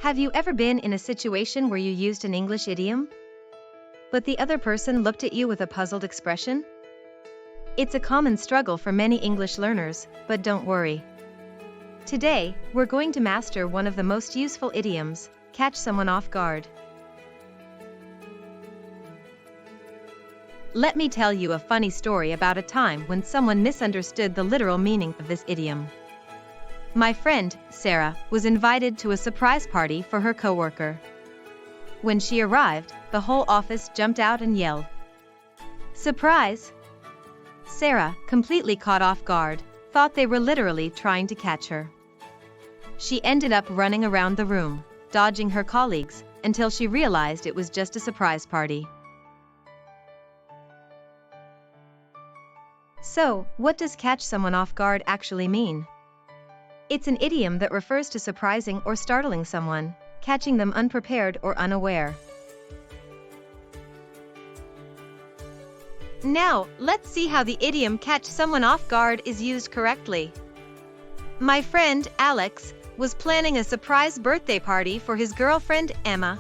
Have you ever been in a situation where you used an English idiom, but the other person looked at you with a puzzled expression? It's a common struggle for many English learners, but don't worry. Today, we're going to master one of the most useful idioms, catch someone off guard. Let me tell you a funny story about a time when someone misunderstood the literal meaning of this idiom. My friend, Sarah, was invited to a surprise party for her coworker. When she arrived, the whole office jumped out and yelled, "Surprise!" Sarah, completely caught off guard, thought they were literally trying to catch her. She ended up running around the room, dodging her colleagues, until she realized it was just a surprise party. So, what does catch someone off guard actually mean? It's an idiom that refers to surprising or startling someone, catching them unprepared or unaware. Now, let's see how the idiom catch someone off guard is used correctly. My friend, Alex, was planning a surprise birthday party for his girlfriend, Emma.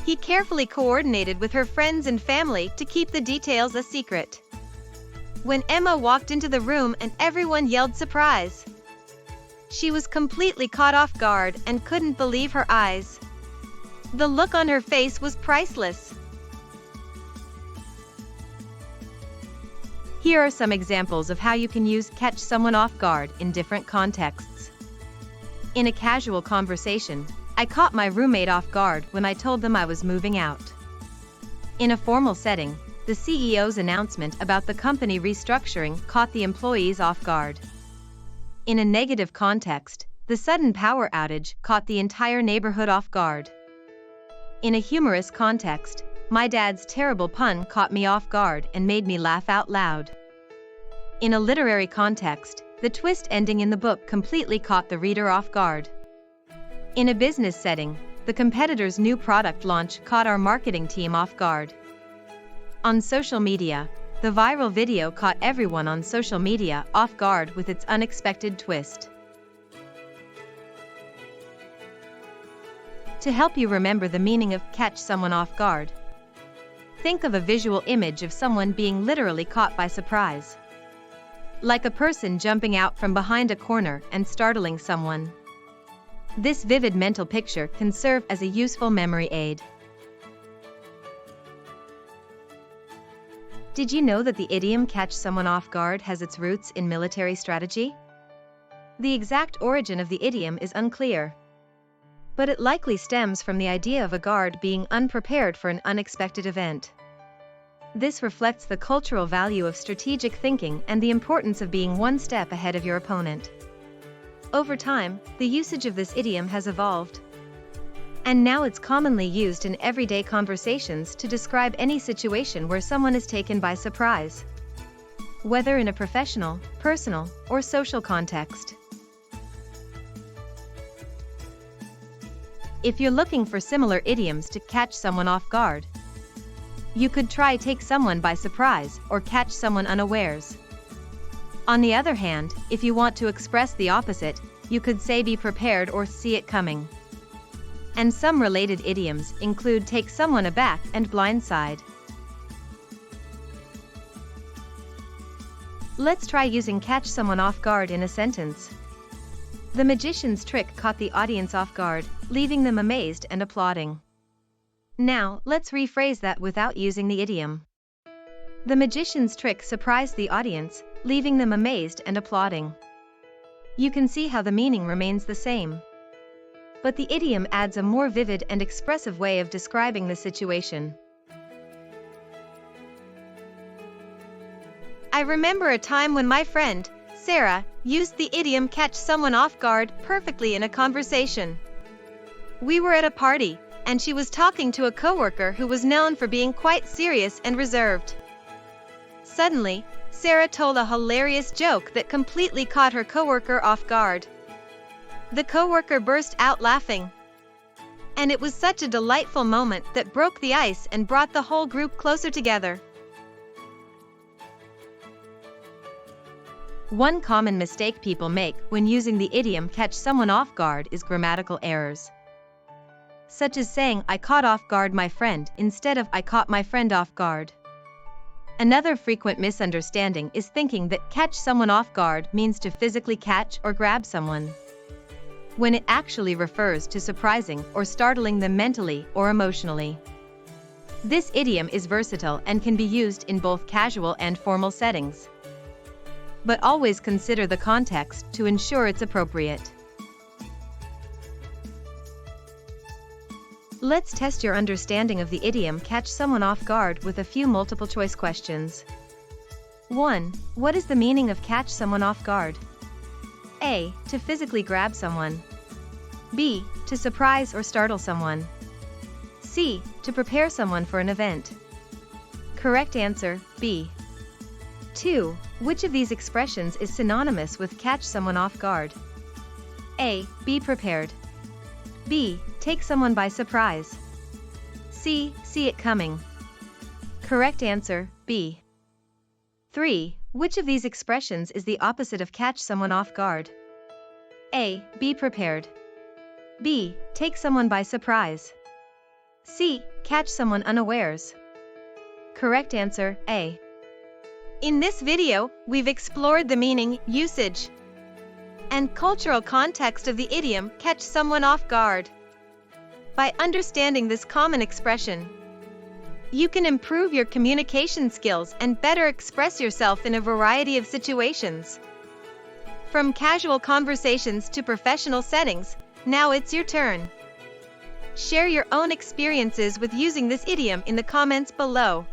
He carefully coordinated with her friends and family to keep the details a secret. When Emma walked into the room and everyone yelled surprise, she was completely caught off guard and couldn't believe her eyes. The look on her face was priceless. Here are some examples of how you can use catch someone off guard in different contexts. In a casual conversation, I caught my roommate off guard when I told them I was moving out. In a formal setting, the CEO's announcement about the company restructuring caught the employees off guard. In a negative context, the sudden power outage caught the entire neighborhood off guard. In a humorous context, my dad's terrible pun caught me off guard and made me laugh out loud. In a literary context, the twist ending in the book completely caught the reader off guard. In a business setting, the competitor's new product launch caught our marketing team off guard. On social media, the viral video caught everyone on social media off guard with its unexpected twist. To help you remember the meaning of catch someone off guard, think of a visual image of someone being literally caught by surprise. Like a person jumping out from behind a corner and startling someone. This vivid mental picture can serve as a useful memory aid. Did you know that the idiom catch someone off guard has its roots in military strategy? The exact origin of the idiom is unclear, but it likely stems from the idea of a guard being unprepared for an unexpected event. This reflects the cultural value of strategic thinking and the importance of being one step ahead of your opponent. Over time, the usage of this idiom has evolved, and now it's commonly used in everyday conversations to describe any situation where someone is taken by surprise, whether in a professional, personal, or social context. If you're looking for similar idioms to catch someone off guard, you could try take someone by surprise or catch someone unawares. On the other hand, if you want to express the opposite, you could say be prepared or see it coming. And some related idioms include take someone aback and blindside. Let's try using catch someone off guard in a sentence. The magician's trick caught the audience off guard, leaving them amazed and applauding. Now, let's rephrase that without using the idiom. The magician's trick surprised the audience, leaving them amazed and applauding. You can see how the meaning remains the same, but the idiom adds a more vivid and expressive way of describing the situation. I remember a time when my friend, Sarah, used the idiom catch someone off guard perfectly in a conversation. We were at a party, and she was talking to a coworker who was known for being quite serious and reserved. Suddenly, Sarah told a hilarious joke that completely caught her coworker off guard. The coworker burst out laughing, and it was such a delightful moment that broke the ice and brought the whole group closer together. One common mistake people make when using the idiom catch someone off guard is grammatical errors. such as saying I caught off guard my friend instead of I caught my friend off guard. Another frequent misunderstanding is thinking that catch someone off guard means to physically catch or grab someone, when it actually refers to surprising or startling them mentally or emotionally. This idiom is versatile and can be used in both casual and formal settings, but always consider the context to ensure it's appropriate. Let's test your understanding of the idiom catch someone off guard with a few multiple choice questions. 1. What is the meaning of catch someone off guard? A. To physically grab someone. B. To surprise or startle someone. C. To prepare someone for an event. Correct answer, B. 2. Which of these expressions is synonymous with catch someone off guard? A. Be prepared. B. Take someone by surprise. C. See it coming. Correct answer, B. 3. Which of these expressions is the opposite of catch someone off guard? A. Be prepared. B. Take someone by surprise. C. Catch someone unawares. Correct answer, A. In this video, we've explored the meaning, usage, and cultural context of the idiom catch someone off guard. By understanding this common expression, you can improve your communication skills and better express yourself in a variety of situations. From casual conversations to professional settings, now it's your turn. Share your own experiences with using this idiom in the comments below.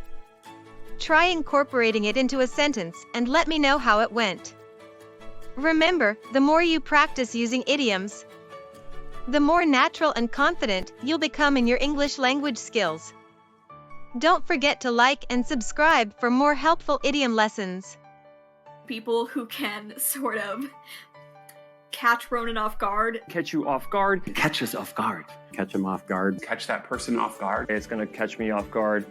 Try incorporating it into a sentence and let me know how it went. Remember, the more you practice using idioms, the more natural and confident you'll become in your English language skills. Don't forget to like and subscribe for more helpful idiom lessons. People who can sort of catch Ronan off guard. Catch you off guard. Catch us off guard. Catch them off guard. Catch that person off guard. It's gonna catch me off guard.